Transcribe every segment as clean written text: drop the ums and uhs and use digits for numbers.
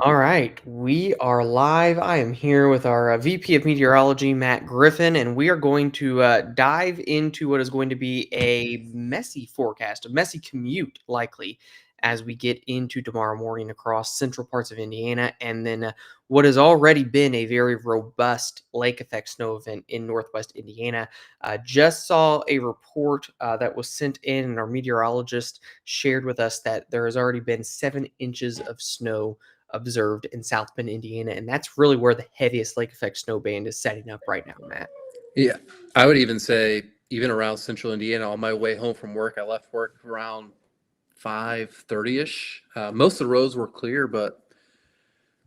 All right, we are live. I am here with our VP of Meteorology, Matt Griffin, and we are going to dive into what is going to be a messy forecast, a messy commute, likely, as we get into tomorrow morning across central parts of Indiana, and then what has already been a very robust lake effect snow event in northwest Indiana. Just saw a report that was sent in, and our meteorologist shared with us that there has already been 7 inches of snow observed in South Bend, Indiana, and that's really where the heaviest lake effect snow band is setting up right now, Matt. Yeah, I would even say even around central Indiana. On my way home from work, I left work around 5:30 ish. Most of the roads were clear, but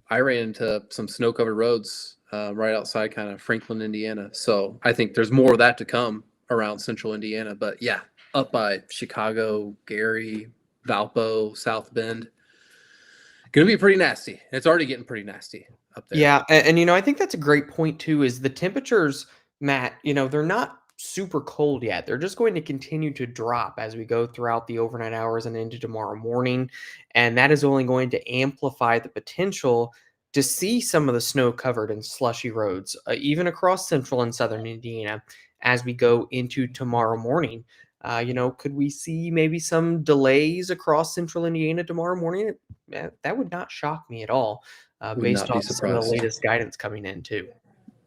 I ran into some snow-covered roads right outside kind of Franklin, Indiana. So I think there's more of that to come around central Indiana. But yeah, up by Chicago, Gary, Valpo, South Bend, gonna be pretty nasty. It's already getting pretty nasty up there. Yeah, and I think that's a great point too. Is the temperatures, Matt? They're not super cold yet. They're just going to continue to drop as we go throughout the overnight hours and into tomorrow morning, and that is only going to amplify the potential to see some of the snow covered and slushy roads, even across central and southern Indiana, as we go into tomorrow morning. Could we see maybe some delays across central Indiana tomorrow morning? That would not shock me at all, Would based not be off some of the surprised. latest guidance coming in too.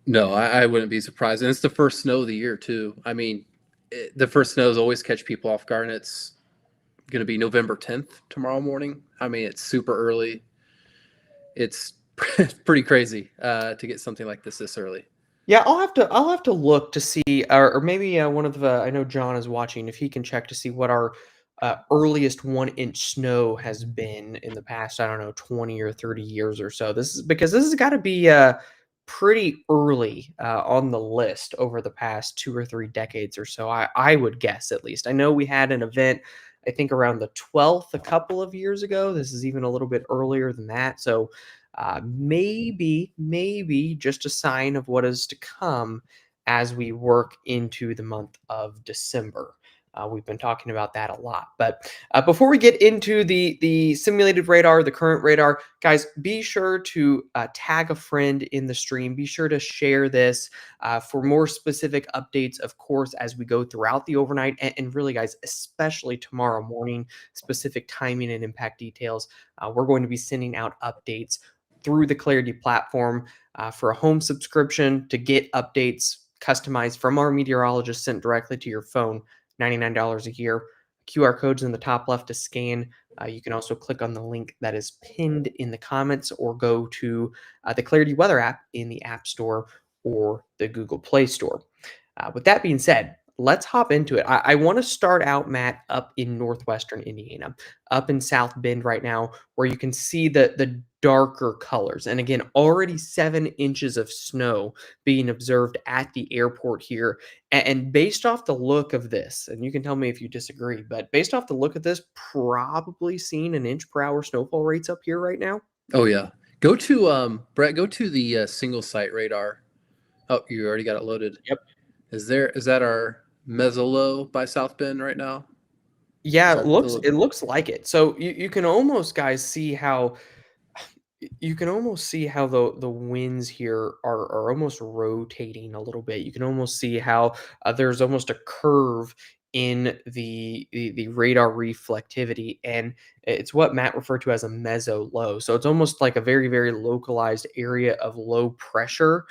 No, I wouldn't be surprised. And it's the first snow of the year, too. I mean, the first snows always catch people off guard, and it's going to be November 10th tomorrow morning. I mean, it's super early. It's pretty crazy to get something like this early. Yeah, I'll have to look to see, or maybe one of the I know John is watching if he can check to see what our earliest 1 inch snow has been in the past. I don't know, 20 or 30 years or so. This is because this has got to be pretty early on the list over the past 2 or 3 decades or so. I would guess at least. I know we had an event. I think around the 12th a couple of years ago. This is even a little bit earlier than that. So maybe just a sign of what is to come as we work into the month of December. We've been talking about that a lot. But before we get into the simulated radar, the current radar, guys, be sure to tag a friend in the stream. Be sure to share this for more specific updates, of course, as we go throughout the overnight. And really, guys, especially tomorrow morning, specific timing and impact details. We're going to be sending out updates through the Clarity platform for a home subscription to get updates customized from our meteorologist sent directly to your phone, $99 a year. QR codes in the top left to scan. You can also click on the link that is pinned in the comments or go to the Clarity Weather app in the App Store or the Google Play Store. With that being said, let's hop into it. I want to start out, Matt, up in northwestern Indiana, up in South Bend right now, where you can see the darker colors. And again, already 7 inches of snow being observed at the airport here. And based off the look of this, and you can tell me if you disagree, but based off the look of this, probably seeing an inch per hour snowfall rates up here right now. Oh, yeah. Go to, Brett, go to the single site radar. Oh, you already got it loaded. Yep. Is that our Mezzolo by South Bend right now? Yeah, Is it that looks the it looks like it. So you can almost, guys, see how you can almost see how the winds here are almost rotating a little bit. You can almost see how there's almost a curve in the radar reflectivity, and it's what Matt referred to as a meso low. So it's almost like a very localized area of low pressure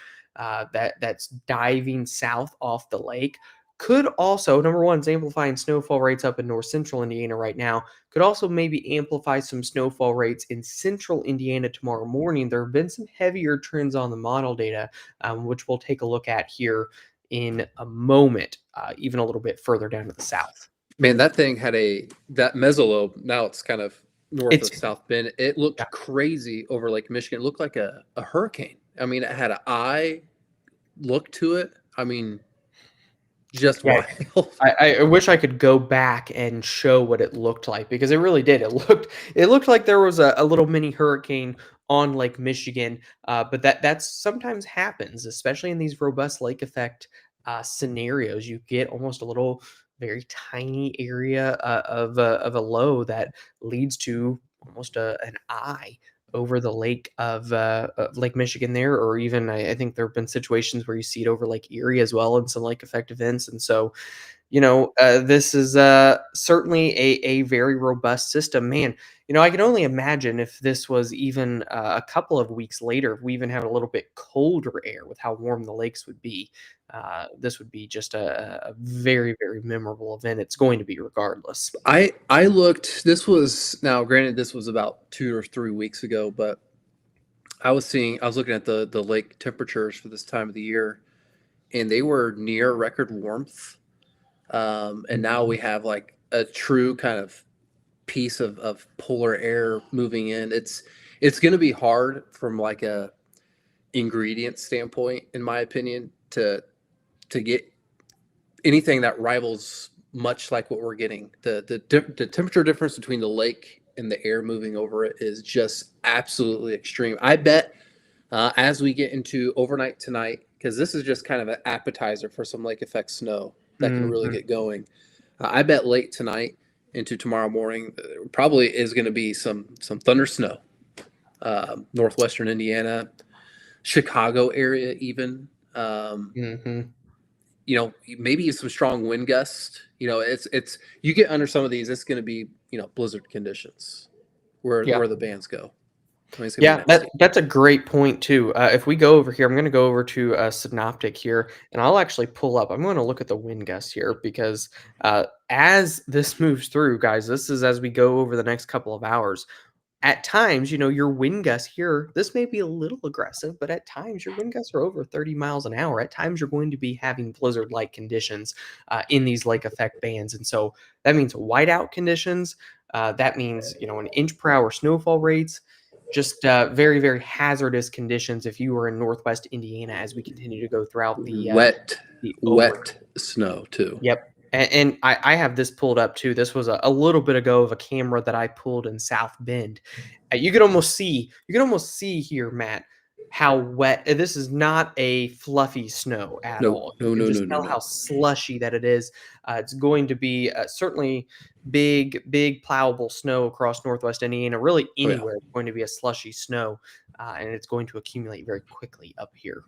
that's diving south off the lake. Could also, number one, is amplifying snowfall rates up in north central Indiana right now. Could also maybe amplify some snowfall rates in central Indiana tomorrow morning. There have been some heavier trends on the model data, which we'll take a look at here in a moment, even a little bit further down to the south. Man, that thing had that mezzolobe. Now it's kind of north It's of South Bend. It looked crazy over Lake Michigan. It looked like a hurricane. I mean, it had an eye look to it. I mean, just yeah. wild. I wish I could go back and show what it looked like because it really did. It looked like there was a little mini hurricane on Lake Michigan, but that's sometimes happens, especially in these robust lake effect scenarios. You get almost a little very tiny area of a low that leads to almost an eye over the lake of Lake Michigan there, or even I think there have been situations where you see it over Lake Erie as well in some lake effect events. And so, this is certainly a very robust system. Man, I can only imagine if this was even a couple of weeks later, if we even had a little bit colder air with how warm the lakes would be. This would be just a very, very memorable event. It's going to be regardless. I looked. This was now granted. This was about 2 or 3 weeks ago, but I was looking at the lake temperatures for this time of the year, and they were near record warmth. And now we have like a true kind of piece of polar air moving in. It's going to be hard from like a ingredient standpoint, in my opinion, to get anything that rivals much like what we're getting. The temperature difference between the lake and the air moving over it is just absolutely extreme. I bet as we get into overnight tonight, because this is just kind of an appetizer for some lake effect snow that can really Mhm. get going. I bet late tonight into tomorrow morning probably is going to be some thunder snow. Northwestern Indiana, Chicago area, even. Mhm. Maybe some strong wind gusts. It's you get under some of these, it's going to be blizzard conditions Yeah. where the bands go. I mean, it's going to be Yeah, nasty. that's a great point too. If we go over here, I'm going to go over to Synoptic here, and I'll actually pull up. I'm going to look at the wind gusts here because as this moves through, guys, this is as we go over the next couple of hours. At times, your wind gusts here, this may be a little aggressive, but at times your wind gusts are over 30 miles an hour. At times, you're going to be having blizzard-like conditions in these lake effect bands, and so that means whiteout conditions. That means an inch per hour snowfall rates. Just very, very hazardous conditions if you were in Northwest Indiana as we continue to go throughout the over. Wet snow too. Yep. And I have this pulled up too. This was a little bit ago of a camera that I pulled in South Bend. You can almost see here, Matt, how wet. This is not a fluffy snow at No, all. no, You can no, just no, no, tell how no. slushy that it is. It's going to be certainly big, big plowable snow across Northwest Indiana. Really Oh yeah, anywhere, it's going to be a slushy snow, and it's going to accumulate very quickly up here.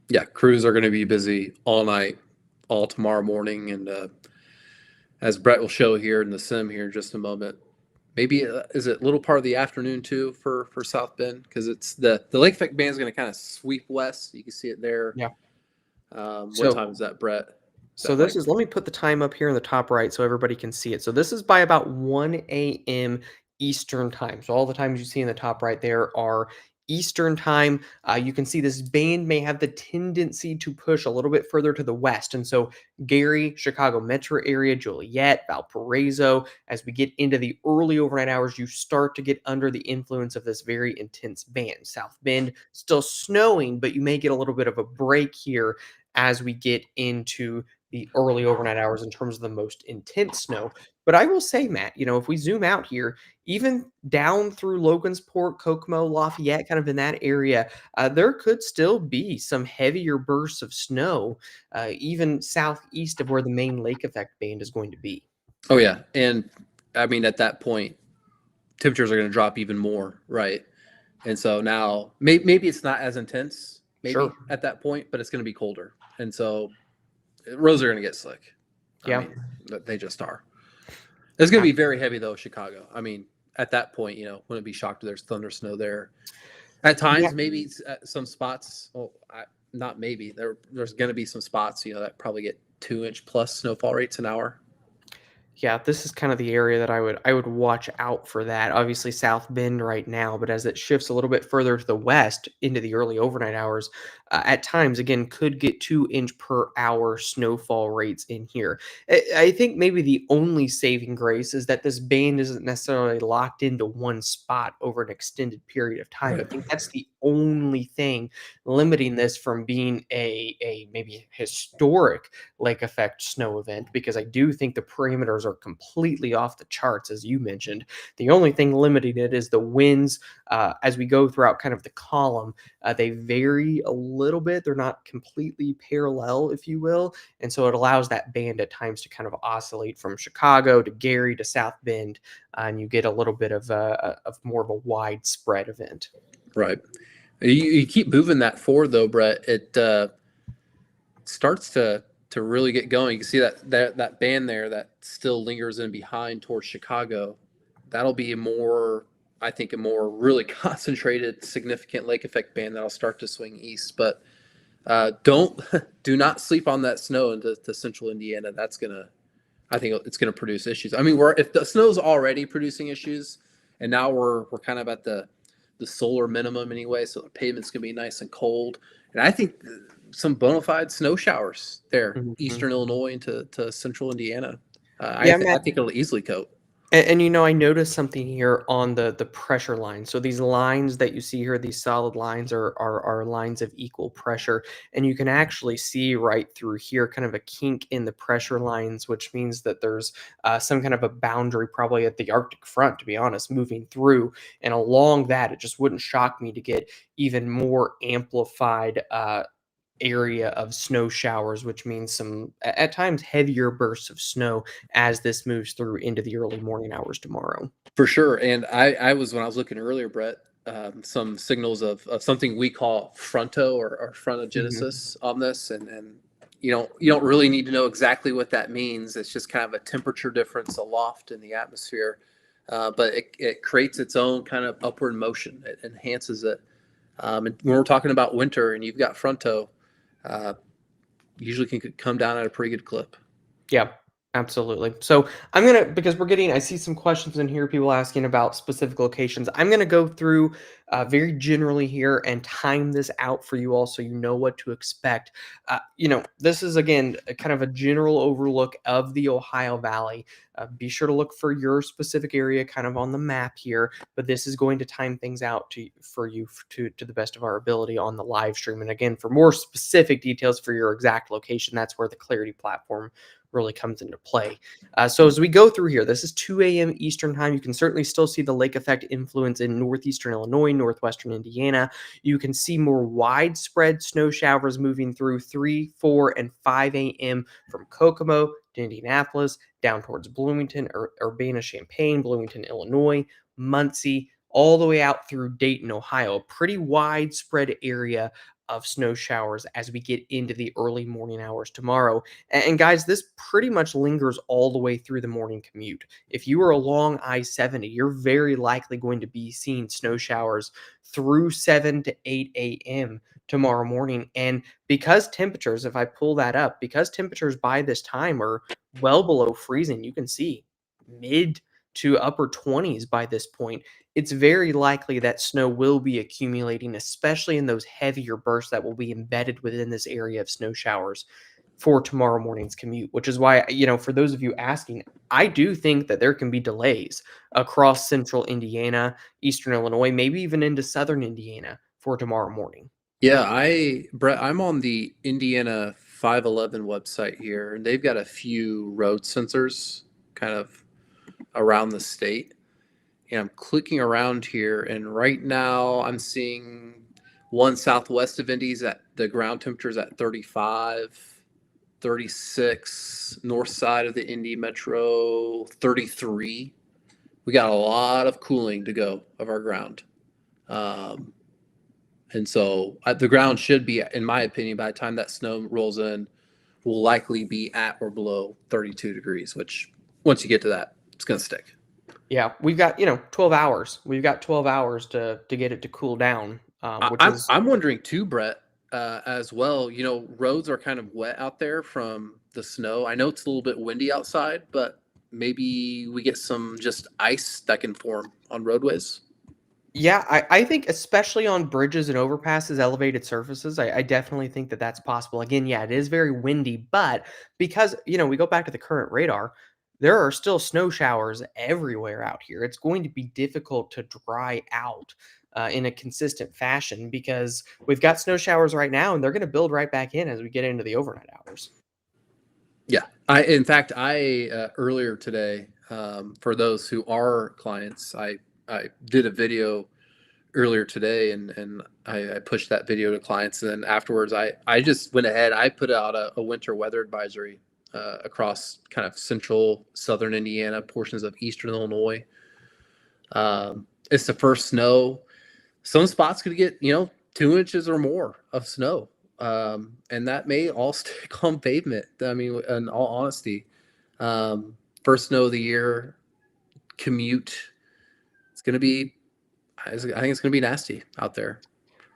yeah. Crews are going to be busy all night, all tomorrow morning, and as Brett will show here in the sim here in just a moment. Maybe is it a little part of the afternoon too for South Bend because it's the Lake Effect band is going to kind of sweep west. You can see it there. Yeah. What So time is that, Brett? Is So that this like is let me put the time up here in the top right so everybody can see it. So this is by about 1 a.m. Eastern time. So all the times you see in the top right there are Eastern time. You can see this band may have the tendency to push a little bit further to the west. And so Gary, Chicago metro area, Joliet, Valparaiso, as we get into the early overnight hours, you start to get under the influence of this very intense band. South Bend still snowing, but you may get a little bit of a break here as we get into the early overnight hours in terms of the most intense snow. But I will say, Matt, if we zoom out here, even down through Logansport, Kokomo, Lafayette, kind of in that area, there could still be some heavier bursts of snow, even southeast of where the main lake effect band is going to be. Oh yeah, and I mean at that point temperatures are going to drop even more, right? And so now maybe it's not as intense, maybe Sure. at that point, but it's going to be colder, and so roads are going to get slick. I Yeah. mean, they just are. It's going to ab- be very heavy though, Chicago. I mean, at that point, wouldn't be shocked if there's thunder snow there. At Yeah. times, maybe some spots. Well, not maybe. There's going to be some spots, that probably get 2 inch plus snowfall rates an hour. Yeah, this is kind of the area that I would watch out for that. Obviously, South Bend right now, but as it shifts a little bit further to the west into the early overnight hours, at times again could get 2 inch per hour snowfall rates in here. I think maybe the only saving grace is that this band isn't necessarily locked into one spot over an extended period of time. I Right. think that's the only thing limiting this from being a maybe historic lake effect snow event because I do think the parameters are completely off the charts, as you mentioned. The only thing limiting it is the winds. As we go throughout kind of the column, they vary a little bit. They're not completely parallel, if you will. And so it allows that band at times to kind of oscillate from Chicago to Gary to South Bend, and you get a little bit of more of a widespread event. Right. You keep moving that forward though, Brett. It starts to really get going. You can see that band there that still lingers in behind towards Chicago. That'll be I think, a more really concentrated, significant lake effect band that'll start to swing east. But don't do not sleep on that snow into to central Indiana. I think it's gonna produce issues. I mean, if the snow's already producing issues, and now we're kind of at the solar minimum anyway, so the pavement's gonna be nice and cold. And I think some bona fide snow showers there, Mhm. eastern Illinois into to central Indiana. Yeah, I Matt. think it'll easily coat. And you know, I noticed something here on the pressure line. So these lines that you see here, these solid lines are lines of equal pressure, and you can actually see right through here, kind of a kink in the pressure lines, which means that there's some kind of a boundary, probably at the Arctic front, to be honest, moving through. And along that, it just wouldn't shock me to get even more amplified area of snow showers, which means some at times heavier bursts of snow as this moves through into the early morning hours tomorrow. For sure. And I was, when I was looking earlier, Brett, some signals of something we call fronto or Mhm. frontogenesis on this. And you don't really need to know exactly what that means. It's just kind of a temperature difference aloft in the atmosphere. But it creates its own kind of upward motion. It enhances it. And when we're talking about winter and you've got fronto, uh, usually can come down at a pretty good clip. Yeah, absolutely. So I'm gonna because I see some questions in here, people asking about specific locations. I'm gonna go through very generally here and time this out for you all so you know what to expect. This is again a kind of a general overlook of the Ohio Valley. Be sure to look for your specific area kind of on the map here, but this is going to time things out for you to the best of our ability on the live stream. And again, for more specific details for your exact location, that's where the Clarity platform really comes into play. So as we go through here, this is 2 a.m. Eastern time. You can certainly still see the lake effect influence in northeastern Illinois, northwestern Indiana. You can see more widespread snow showers moving through 3, 4, and 5 a.m. from Kokomo to Indianapolis, down towards Bloomington, Urbana-Champaign, Bloomington, Illinois, Muncie, all the way out through Dayton, Ohio. A pretty widespread area of snow showers as we get into the early morning hours tomorrow. And guys, this pretty much lingers all the way through the morning commute. If you are along I-70, you're very likely going to be seeing snow showers through 7 to 8 a.m. tomorrow morning. And because temperatures, if I pull that up, because temperatures by this time are well below freezing, you can see mid to upper 20s by this point, it's very likely that snow will be accumulating, especially in those heavier bursts that will be embedded within this area of snow showers for tomorrow morning's commute, which is why, for those of you asking, I do think that there can be delays across central Indiana, eastern Illinois, maybe even into southern Indiana for tomorrow morning. Yeah, Brett, I'm on the Indiana 511 website here, and they've got a few road sensors kind of around the state. And I'm clicking around here, and right now I'm seeing one southwest of Indy's at the ground temperature is at 35, 36, north side of the Indy Metro, 33. We got a lot of cooling to go of our ground. Um, And so the ground should be, in my opinion, by the time that snow rolls in, will likely be at or below 32 degrees, which once you get to that, it's going to stick. Yeah, we've got 12 hours. We've got 12 hours to get it to cool down, which is I'm wondering too, Brett, as well. Roads are kind of wet out there from the snow. I know it's a little bit windy outside, but maybe we get some just ice that can form on roadways. yeah, I think especially on bridges and overpasses, elevated surfaces, I definitely think that that's possible. Again, yeah, it is very windy, but because, we go back to the current radar, there are still snow showers everywhere out here. It's going to be difficult to dry out in a consistent fashion because we've got snow showers right now and they're going to build right back in as we get into the overnight hours. Yeah. In fact, earlier today, for those who are clients, I did a video earlier today, and I pushed that video to clients. And then afterwards, I just went ahead, I put out a winter weather advisory across kind of central, southern Indiana, portions of eastern Illinois. It's the first snow. Some spots could get, 2 inches or more of snow. And that may all stick on pavement. I mean, in all honesty, first snow of the year, Commute. It's going to be, I think it's going to be nasty out there.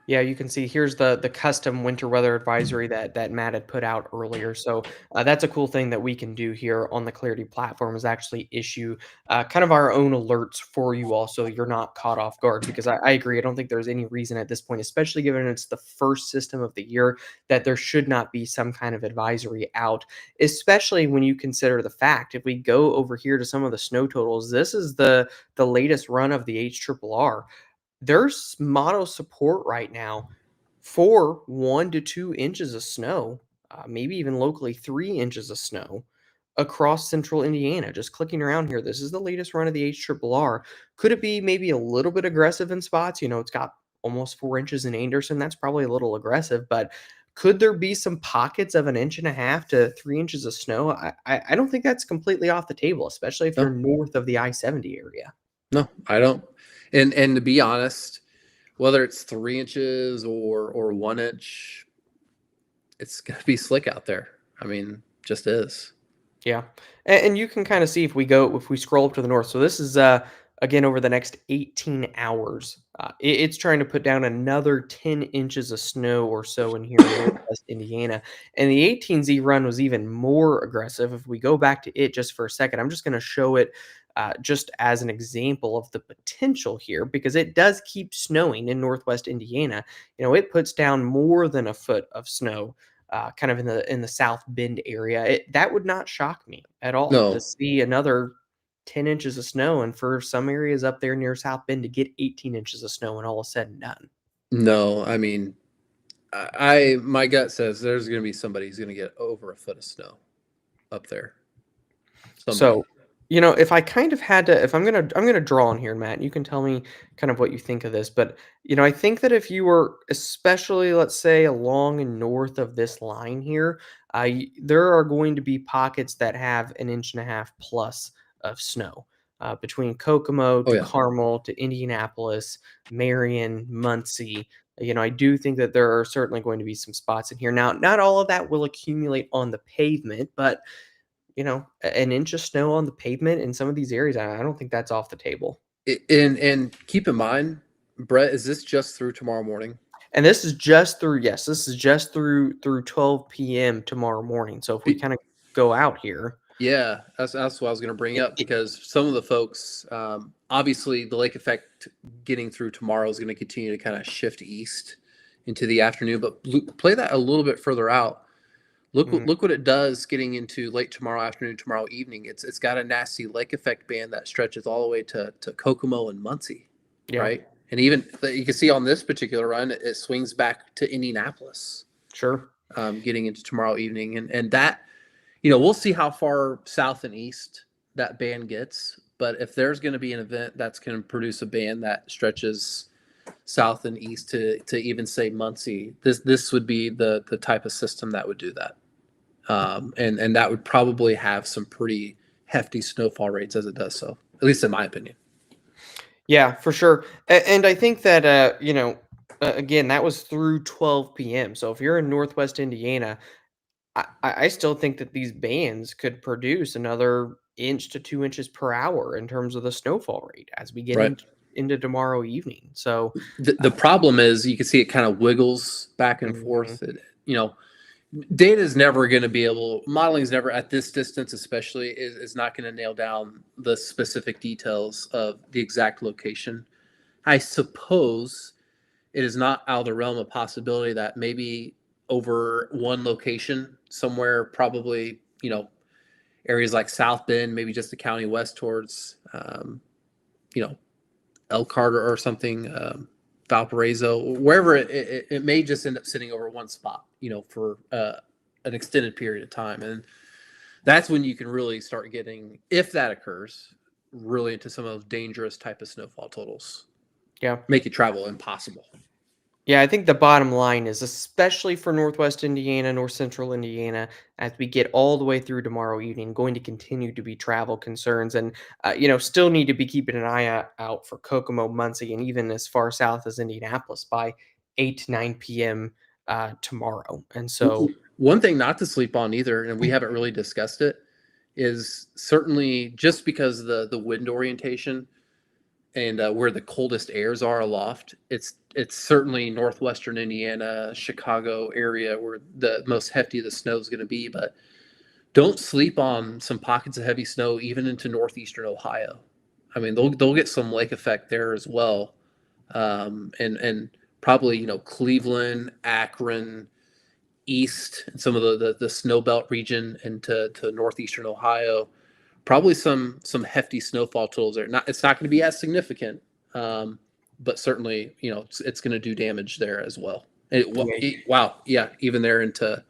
Yeah, you can see here's the custom winter weather advisory that Matt had put out earlier. So that's a cool thing that we can do here on the Clarity platform is actually issue kind of our own alerts for you all, so you're not caught off guard. Because I agree, I don't think there's any reason at this point, especially given it's the first system of the year, that there should not be some kind of advisory out. Especially when you consider the fact, if we go over here to some of the snow totals, this is the latest run of the HRRR. There's model support right now for 1 to 2 inches of snow, maybe even locally 3 inches of snow across central Indiana. Just clicking around here, this is the latest run of the HRRR. Could it be maybe a little bit aggressive in spots? It's got almost 4 inches in Anderson. That's probably a little aggressive, but could there be some pockets of 1.5 to 3 inches of snow? I don't think that's completely off the table, especially if you're No, north of the I-70 area. no, I don't. And to be honest, whether it's 3 inches or 1 inch, it's gonna be slick out there. I mean, just is. Yeah, and you can kind of see if we scroll up to the north. So this is again over the next 18 hours. It's trying to put down another 10 inches of snow or so in here in northwest Indiana, and the 18Z run was even more aggressive. If we go back to it just for a second, I'm just going to show it just as an example of the potential here because it does keep snowing in northwest Indiana. It puts down more than a foot of snow kind of in the South Bend area. That would not shock me at all to No, see another 10 inches of snow, and for some areas up there near South Bend to get 18 inches of snow when all is said and done. no. I mean, I my gut says there's going to be somebody who's going to get over a foot of snow up there. Somebody. So, if I kind of had to, if I'm gonna draw on here, Matt, you can tell me kind of what you think of this. But I think that if you were, especially, let's say, along and north of this line here, there are going to be pockets that have 1.5 inches plus of snow. Between Kokomo Oh to yeah. Carmel to Indianapolis, Marion, Muncie. I do think that there are certainly going to be some spots in here. Now, not all of that will accumulate on the pavement, but an inch of snow on the pavement in some of these areas, I don't think that's off the table. And keep in mind, Brett, is this just through tomorrow morning? And this is just through, yes, this is just through 12 p.m. tomorrow morning. So if we Be- kind of go out here, Yeah, that's what I was going to bring it, up it, because some of the folks, obviously, the lake effect getting through tomorrow is going to continue to kind of shift east into the afternoon. But play that a little bit further out. mm, Look what it does getting into late tomorrow afternoon, tomorrow evening. It's got a nasty lake effect band that stretches all the way to Kokomo and Muncie, yeah, right? And even you can see on this particular run, it swings back to Indianapolis, sure. getting into tomorrow evening, and that we'll see how far south and east that band gets. But if there's going to be an event that's going to produce a band that stretches south and east to even say Muncie, this would be the type of system that would do that. And that would probably have some pretty hefty snowfall rates as it does so, at least in my opinion. Yeah, for sure. And I think that, again, that was through 12 p.m. So if you're in Northwest Indiana, I still think that these bands could produce another inch to 2 inches per hour in terms of the snowfall rate as we get Right. into tomorrow evening. So, The problem is you can see it kind of wiggles back and mhm, forth. Data is never going to be able, modeling is never at this distance, especially, is not going to nail down the specific details of the exact location. I suppose it is not out of the realm of possibility that maybe over one location somewhere, probably, areas like South Bend, maybe just the county west towards, you know, Elkhart or something, Valparaiso, wherever it may just end up sitting over one spot, for an extended period of time. And That's when you can really start getting, if that occurs, really into some of those dangerous type of snowfall totals. Yeah. Make it travel impossible. Yeah, I think the bottom line is, especially for Northwest Indiana, North Central Indiana, as we get all the way through tomorrow evening, going to continue to be travel concerns, and still need to be keeping an eye out for Kokomo, Muncie, and even as far south as Indianapolis by 8 to 9 p.m. Tomorrow. And so, One thing not to sleep on either, and we haven't really discussed it, is certainly just because the wind orientation and where the coldest airs are aloft, it's certainly northwestern Indiana, Chicago area where the most hefty of the snow is going to be. But don't sleep on some pockets of heavy snow even into northeastern Ohio. I mean, they'll get some lake effect there as well, and probably Cleveland, Akron, east, and some of the snow belt region into to northeastern Ohio. Probably some hefty snowfall totals there. It's not going to be as significant, but certainly it's going to do damage there as well. yeah, Wow, yeah, even there into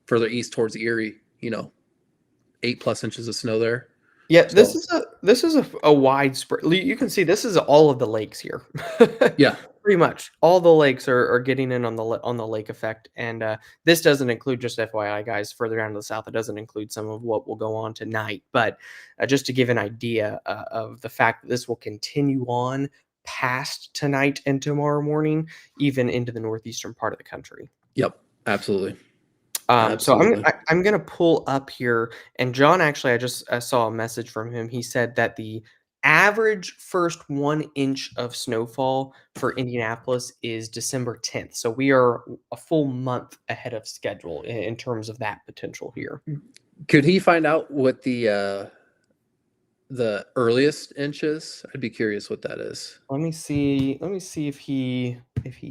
further east towards Erie, 8+ inches of snow there. yeah, So this is a widespread. You can see this is all of the lakes here, yeah, pretty much all the lakes are getting in on on the lake effect, and this doesn't include, just FYI, guys. Further down to the south, it doesn't include some of what will go on tonight, but just to give an idea of the fact that this will continue on past tonight and tomorrow morning, even into the northeastern part of the country. yep, absolutely, So absolutely. I'm gonna pull up here, and John, actually, I saw a message from him. He said that the average first 1 inch of snowfall for Indianapolis is December 10th. So we are a full month ahead of schedule in terms of that potential here. Could he find out what the earliest inches? I'd be curious what that is. Let me see. Let me see if he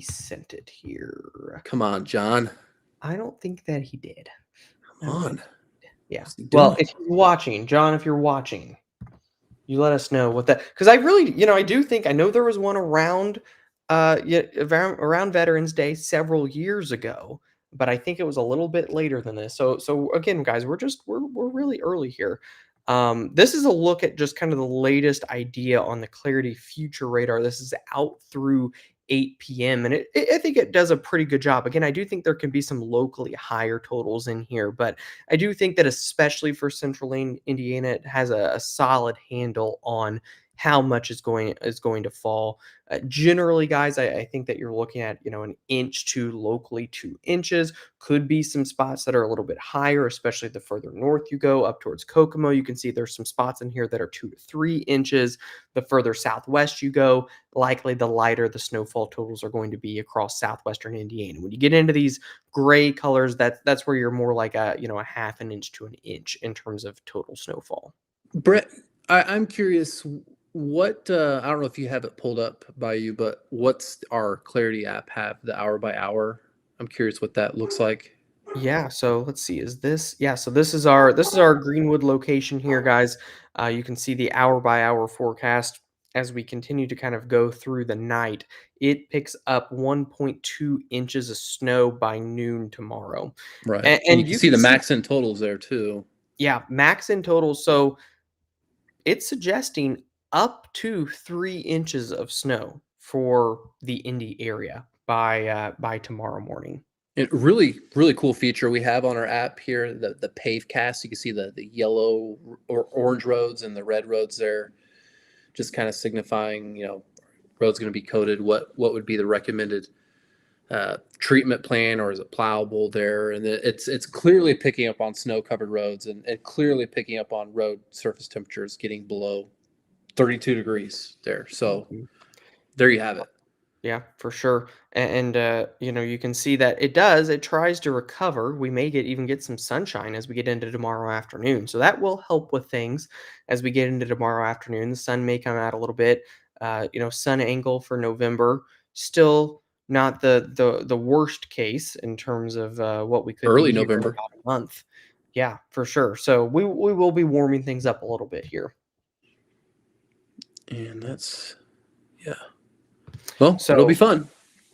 sent it here. Come on, John. I don't think that he did. I Come don't on. think. Yeah. What's he Well, doing? if you're watching, John, if you're watching, you let us know what that, because I really, I do think, I know there was one around yeah, around Veterans Day several years ago, but I think it was a little bit later than this. So again, guys, we're really early here. This is a look at just kind of the latest idea on the Clarity Future Radar. This is out through 8 p.m. and I think it does a pretty good job. Again, I do think there can be some locally higher totals in here, but I do think that especially for Central Indiana, it has a solid handle on how much is going to fall. Generally, guys, I think that you're looking at an inch to locally 2 inches. Could be some spots that are a little bit higher, especially the further north you go up towards Kokomo. You can see there's some spots in here that are 2 to 3 inches. The further southwest you go, likely the lighter the snowfall totals are going to be across southwestern Indiana. When you get into these gray colors, that's where you're more like a half an inch to an inch in terms of total snowfall. Brett, I'm curious what I don't know if you have it pulled up by you, but what's our Clarity app have the hour by hour? I'm curious what that looks like. Yeah, so let's see. Is this Yeah, so this is our Greenwood location here, guys. You can see the hour by hour forecast as we continue to kind of go through the night. It picks up 1.2 inches of snow by noon tomorrow. Right. And, And you and can you see can the see, max in totals there too. yeah, max in total. So it's suggesting up to 3 inches of snow for the Indy area by tomorrow morning. It really, really cool feature we have on our app here, the pave cast. You can see the yellow or orange roads and the red roads there, just kind of signifying, road's going to be coated, what would be the recommended treatment plan, or is it plowable there? And it's clearly picking up on snow covered roads, and clearly picking up on road surface temperatures getting below 32 degrees there. So Mhm. there you have it. Yeah, for sure. And you can see that it tries to recover. We may even get some sunshine as we get into tomorrow afternoon. So that will help with things as we get into tomorrow afternoon. The sun may come out a little bit. Sun angle for November, still not the worst case in terms of what we could Early be here in November. about a month. Yeah, for sure. So we will be warming things up a little bit here. And that's, yeah. Well, it'll be So fun.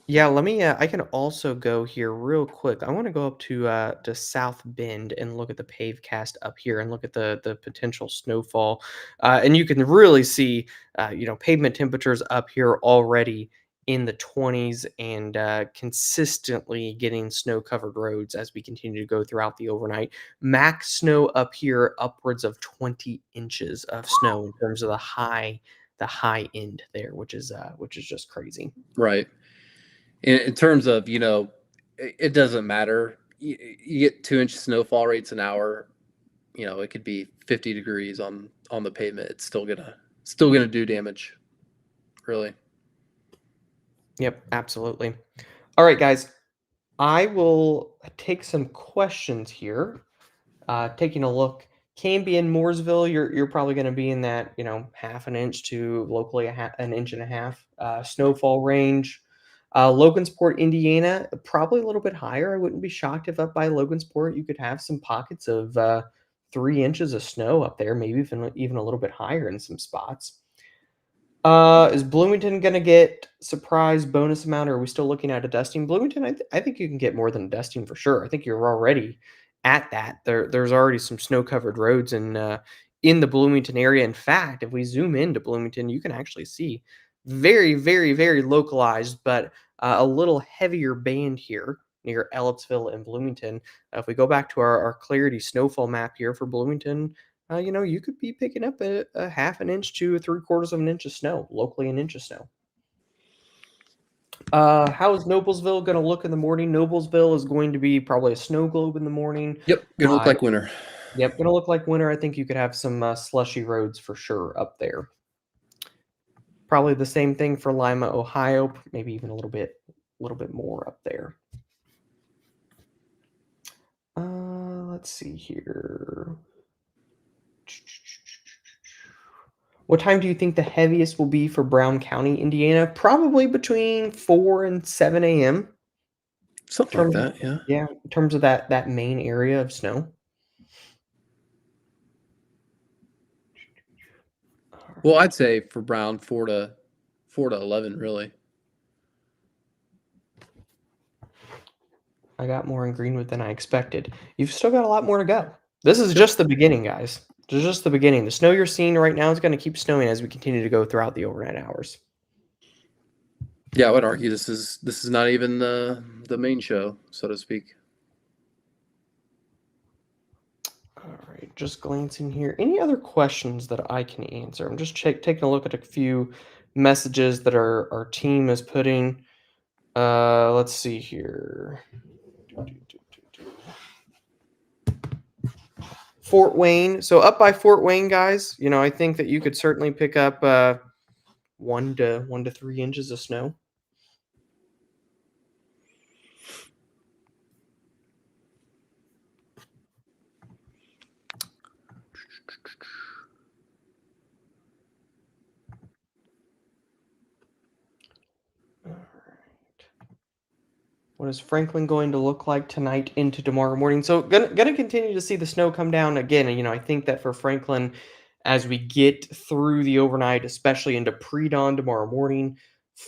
Yeah, let me. I can also go here real quick. I want to go up to South Bend and look at the pave cast up here and look at the potential snowfall, and you can really see, pavement temperatures up here already in the 20s and consistently getting snow covered roads as we continue to go throughout the overnight. Max snow up here upwards of 20 inches of snow in terms of the high end there, which is just crazy. Right. In terms of, it doesn't matter. You get 2 inch snowfall rates an hour. It could be 50 degrees on the pavement. It's still gonna do damage. Really. Yep, absolutely. All right, guys. I will take some questions here. Taking a look, can be in Mooresville. You're probably going to be in that half an inch to locally an inch and a half snowfall range. Logansport, Indiana, probably a little bit higher. I wouldn't be shocked if up by Logansport you could have some pockets of 3 inches of snow up there, maybe even a little bit higher in some spots. Is Bloomington gonna get surprise bonus amount, or are we still looking at a dusting? Bloomington, I think you can get more than a dusting for sure. I think you're already at that. There's already some snow-covered roads in the Bloomington area. In fact, if we zoom into Bloomington, you can actually see very, very, very localized, but a little heavier band here near Ellettsville and Bloomington. If we go back to our Clarity snowfall map here for Bloomington, you could be picking up a half an inch to three-quarters of an inch of snow, locally an inch of snow. How is Noblesville going to look in the morning? Noblesville is going to be probably a snow globe in the morning. Yep, gonna look Uh, like winter. yep, going to look like winter. I think you could have some slushy roads for sure up there. Probably the same thing for Lima, Ohio, maybe even a little bit more up there. Let's see here. What time do you think the heaviest will be for Brown County, Indiana? Probably between 4 and 7 a.m. Something like Terms of, that, yeah. yeah, in terms of that main area of snow. Well, I'd say for Brown, 4 to 11, really. I got more in Greenwood than I expected. You've still got a lot more to go. This is Yep. just the beginning, guys. This is just the beginning. The snow you're seeing right now is going to keep snowing as we continue to go throughout the overnight hours. Yeah, I would argue this is not even the main show, so to speak. All right, just glancing here. Any other questions that I can answer? I'm just taking a look at a few messages that our team is putting. Let's see here. Fort Wayne. So up by Fort Wayne, guys, I think that you could certainly pick up 1 to 3 inches of snow. All right. What is Franklin going to look like tonight into tomorrow morning? So gonna continue to see the snow come down again. And I think that for Franklin, as we get through the overnight, especially into pre-dawn tomorrow morning,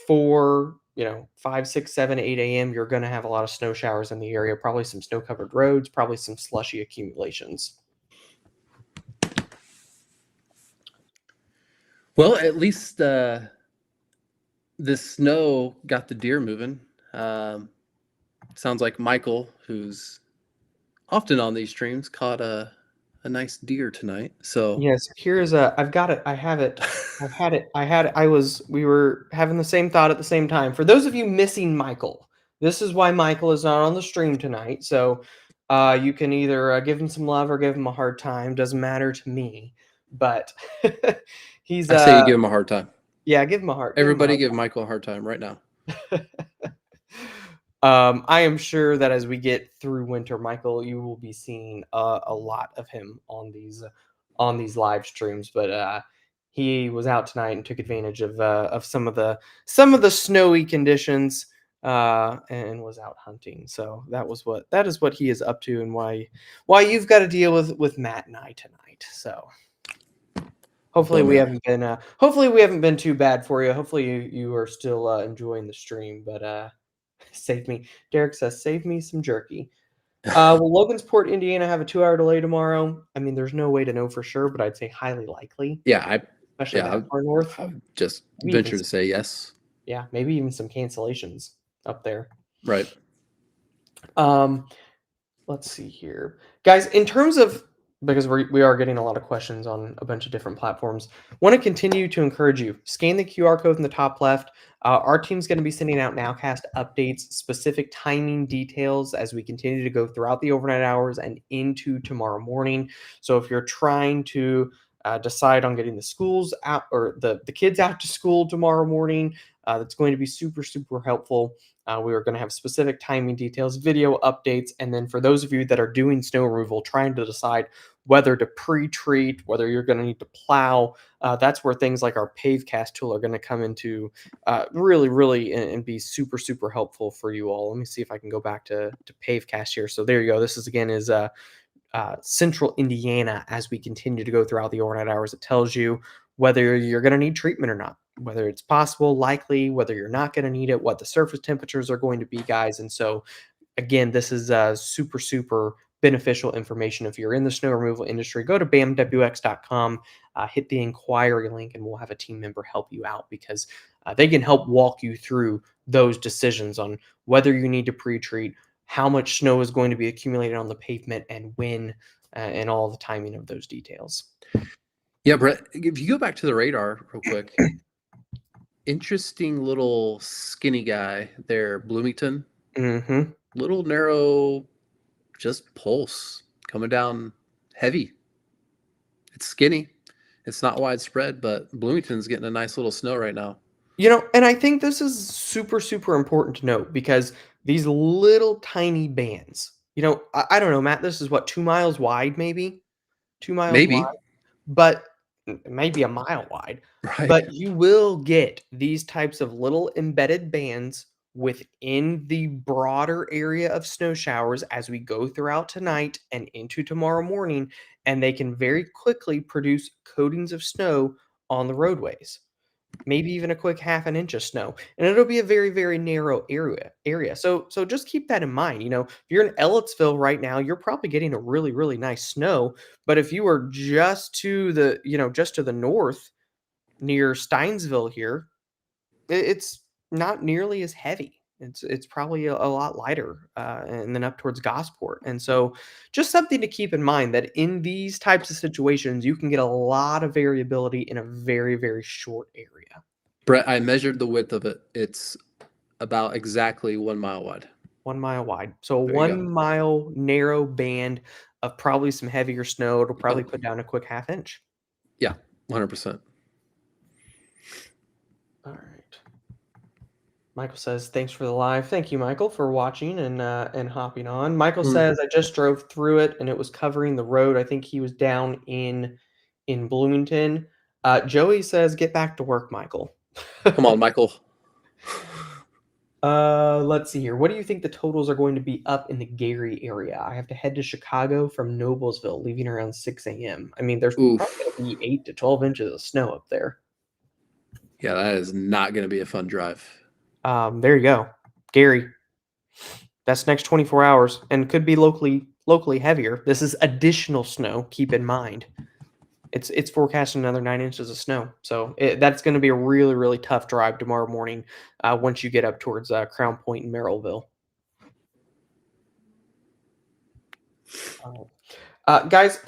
5, 6, 7, 8 a.m., you're gonna have a lot of snow showers in the area, probably some snow-covered roads, probably some slushy accumulations. Well, at least this snow got the deer moving. Sounds like Michael, who's often on these streams, caught a nice deer tonight. So Yes, I've got it. I have it. I've had it. We were having the same thought at the same time. For those of you missing Michael, this is why Michael is not on the stream tonight. So, you can either give him some love or give him a hard time. Doesn't matter to me. But he's I say you give him a hard time. yeah, give him a heart. Give him a Everybody hard give Michael a hard time right now. time. I am sure that as we get through winter, Michael, you will be seeing a lot of him on these live streams. But he was out tonight and took advantage of some of the snowy conditions and was out hunting. So that is what he is up to, and why you've got to deal with Matt and I tonight. So Bummer. hopefully we haven't been too bad for you. Hopefully you are still enjoying the stream, but Save me. Derek says, save me some jerky. Will Logansport, Indiana have a 2-hour delay tomorrow? I mean, there's no way to know for sure, but I'd say highly likely, Yeah, especially yeah, that far north. I would just Maybe even venture to say yes. yeah, maybe even some cancellations up there. Right. Um, let's see here, guys. In terms of because we are getting a lot of questions on a bunch of different platforms, want to continue to encourage you. Scan the QR code in the top left. Our team's going to be sending out Nowcast updates, specific timing details as we continue to go throughout the overnight hours and into tomorrow morning. So if you're trying to decide on getting the schools out or the kids out to school tomorrow morning, that's going to be super, super helpful. We are going to have specific timing details, video updates, and then for those of you that are doing snow removal, trying to decide whether to pre-treat, whether you're going to need to plow, that's where things like our PaveCast tool are going to come into really, really, and be super, super helpful for you all. Let me see if I can go back to PaveCast here. So there you go. This is again is Central Indiana as we continue to go throughout the overnight hours. It tells you whether you're going to need treatment or not, whether it's possible, likely, whether you're not going to need it, what the surface temperatures are going to be, guys. And so, again, this is super, super beneficial information. If you're in the snow removal industry, go to bamwx.com, hit the inquiry link, and we'll have a team member help you out because they can help walk you through those decisions on whether you need to pre-treat, how much snow is going to be accumulated on the pavement, and when, and all the timing of those details. Yeah, Brett, if you go back to the radar real quick, interesting little skinny guy there, Bloomington. Mm-hmm. Little narrow, just pulse coming down heavy. It's skinny. It's not widespread, but Bloomington's getting a nice little snow right now. And I think this is super, super important to note because these little tiny bands, I don't know, Matt, this is what, 2 miles wide, maybe 2 miles wide, Maybe. but maybe a mile wide. Right. But you will get these types of little embedded bands within the broader area of snow showers as we go throughout tonight and into tomorrow morning, and they can very quickly produce coatings of snow on the roadways, maybe even a quick half an inch of snow, and it'll be a very, very narrow area. So just keep that in mind. If you're in Ellettsville right now, you're probably getting a really, really nice snow. But if you are just to the north near Steinsville here, it's not nearly as heavy. It's probably a lot lighter, and then up towards Gosport. And so, just something to keep in mind that in these types of situations, you can get a lot of variability in a very, very short area. Brett, I measured the width of it. It's about exactly 1 mile wide. 1 mile wide. So a There you go. 1 mile narrow band of probably some heavier snow. It'll probably Yep. put down a quick half inch. Yeah, 100%. All right. Michael says, "Thanks for the live." Thank you, Michael, for watching and hopping on. Michael Mm. says, "I just drove through it and it was covering the road." I think he was down in Bloomington. Joey says, "Get back to work, Michael." Come on, Michael. Let's see here. What do you think the totals are going to be up in the Gary area? I have to head to Chicago from Noblesville, leaving around 6 a.m. I mean, there's probably going Oof. to be 8 to 12 inches of snow up there. Yeah, that is not going to be a fun drive. There you go, Gary. That's next 24 hours and could be locally heavier. This is additional snow. Keep in mind, it's forecasting another 9 inches of snow. So that's going to be a really, really tough drive tomorrow morning once you get up towards Crown Point and Merrillville. Guys,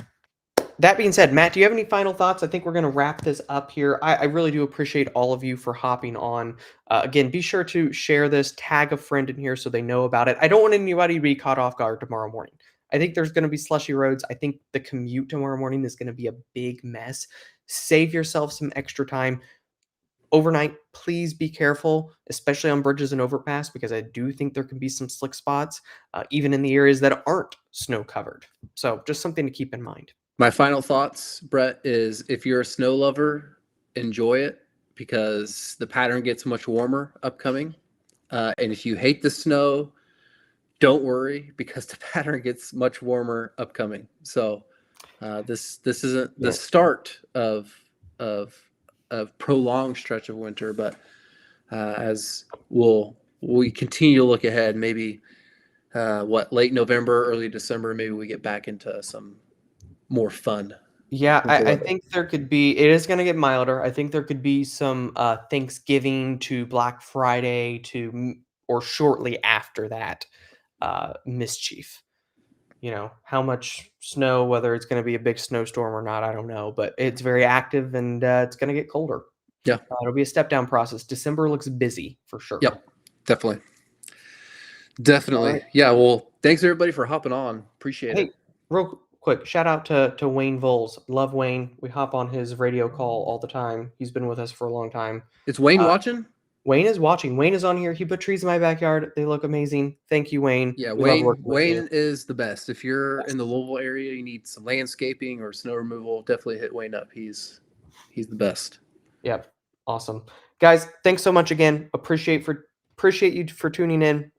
that being said, Matt, do you have any final thoughts? I think we're going to wrap this up here. I really do appreciate all of you for hopping on. Again, be sure to share this, tag a friend in here so they know about it. I don't want anybody to be caught off guard tomorrow morning. I think there's going to be slushy roads. I think the commute tomorrow morning is going to be a big mess. Save yourself some extra time. Overnight, please be careful, especially on bridges and overpass, because I do think there can be some slick spots, even in the areas that aren't snow covered. So just something to keep in mind. My final thoughts, Brett, is if you're a snow lover, enjoy it because the pattern gets much warmer upcoming. And if you hate the snow, don't worry because the pattern gets much warmer upcoming. So this isn't the Yeah. start of prolonged stretch of winter, but as we'll we continue to look ahead. Maybe late November, early December, maybe we get back into some more fun Yeah, winter I weather. think there could be it is gonna get milder. I think there could be some, Thanksgiving to Black Friday to or shortly after that, mischief. How much snow, whether it's gonna be a big snowstorm or not, I don't know, but it's very active and, it's gonna get colder. Yeah. It'll be a step down process. December looks busy for sure. Yep. Definitely. Alright. Definitely. Yeah. Well, thanks everybody for hopping on. Appreciate Hey, it. real quick, shout out to Wayne Voles. Love Wayne. We hop on his radio call all the time. He's been with us for a long time. Is Wayne Uh, watching? Wayne is watching. Wayne is on here. He put trees in my backyard. They look amazing. Thank you, Wayne. Yeah, We love Wayne. working with you. Wayne is the best. If you're in the Yes. Louisville area, you need some landscaping or snow removal, definitely hit Wayne up. He's the best. Yep. Awesome. Guys, thanks so much again. Appreciate you for tuning in.